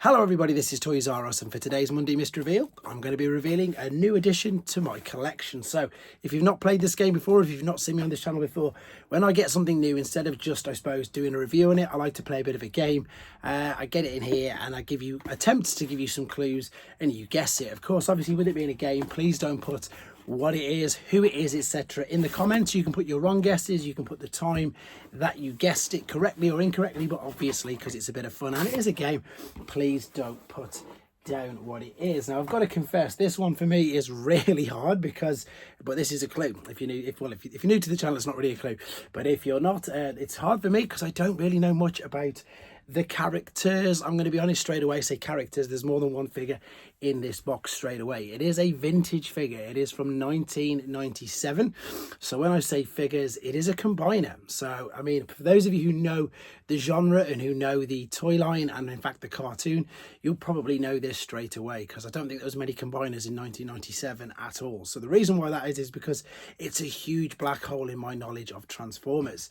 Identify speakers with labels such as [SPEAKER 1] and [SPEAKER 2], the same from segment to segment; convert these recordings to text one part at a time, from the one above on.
[SPEAKER 1] Hello everybody, this is Toys R Us, and for today's Monday Mystery Reveal, I'm going to be revealing a new addition to my collection. So if you've not played this game before, if you've not seen me on this channel before, when I get something new, instead of just, I suppose, doing a review on it, I like to play a bit of a game. I get it in here and I attempt to give you some clues and you guess it. Of course, obviously with it being a game, please don't put what it is, who it is, etc. in the comments. You can put your wrong guesses, you can put the time that you guessed it correctly or incorrectly, but obviously because it's a bit of fun and it is a game, please don't put down what it is. Now I've got to confess, this one for me is really hard but this is a clue. If you're new to the channel, it's not really a clue, but if you're not, it's hard for me because I don't really know much about the characters. I'm going to be honest straight away, say characters. There's more than one figure in this box straight away. It is a vintage figure. It is from 1997. So when I say figures, it is a combiner. So, I mean, for those of you who know the genre and who know the toy line and in fact the cartoon, you'll probably know this straight away because I don't think there was many combiners in 1997 at all. So the reason why that is because it's a huge black hole in my knowledge of Transformers.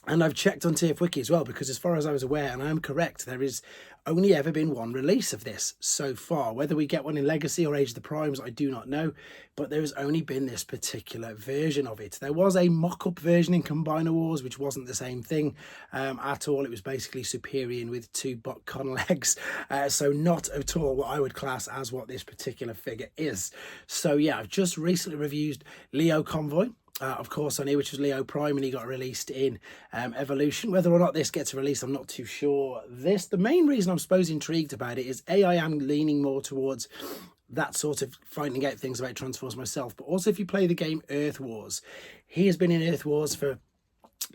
[SPEAKER 1] And I've checked on TFWiki as well, because as far as I was aware, and I am correct, there is only ever been one release of this so far. Whether we get one in Legacy or Age of the Primes, I do not know, but there has only been this particular version of it. There was a mock-up version in Combiner Wars, which wasn't the same thing at all. It was basically Superior with two botcon legs, so not at all what I would class as what this particular figure is. So yeah, I've just recently reviewed Leo Convoy. Of course, I knew which was Leo Prime, and he got released in Evolution. Whether or not this gets released, I'm not too sure. The main reason I'm supposed intrigued about it is I am leaning more towards that sort of finding out things about Transformers myself. But also, if you play the game Earth Wars, he has been in Earth Wars for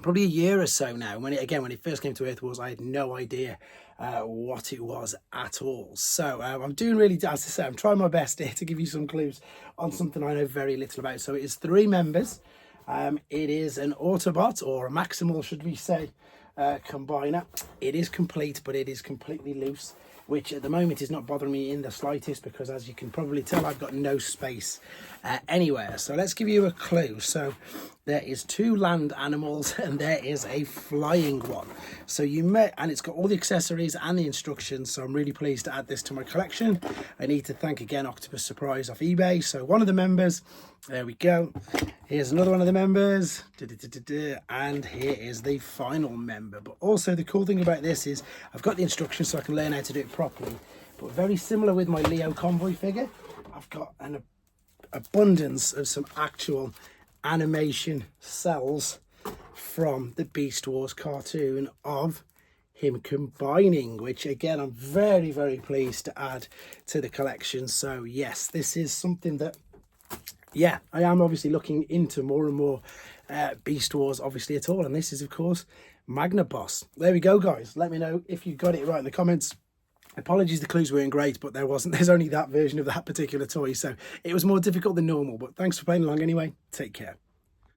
[SPEAKER 1] probably a year or so now. When it first came to Earth Wars, I had no idea what it was at all. So I'm doing really, as I say, I'm trying my best here to give you some clues on something I know very little about. So it is 3 members. It is an Autobot, or a Maximal, should we say, combiner. It is complete, but it is completely loose, which at the moment is not bothering me in the slightest, because as you can probably tell, I've got no space anywhere. So let's give you a clue. So there is 2 land animals and there is a flying one. So and it's got all the accessories and the instructions. So I'm really pleased to add this to my collection. I need to thank again Octopus Surprise off eBay. So one of the members, there we go. Here's another one of the members. And here is the final member. But also the cool thing about this is I've got the instructions so I can learn how to do it properly. But very similar with my Leo Convoy figure, I've got an abundance of some actual animation cells from the Beast Wars cartoon of him combining, which again I'm very, very pleased to add to the collection. So yes, this is something that, yeah, I am obviously looking into more and more Beast Wars obviously at all, and this is of course Magna Boss. There we go, guys. Let me know if you got it right in the comments. Apologies, the clues weren't great, but there's only that version of that particular toy, so it was more difficult than normal. But thanks for playing along anyway. Take care.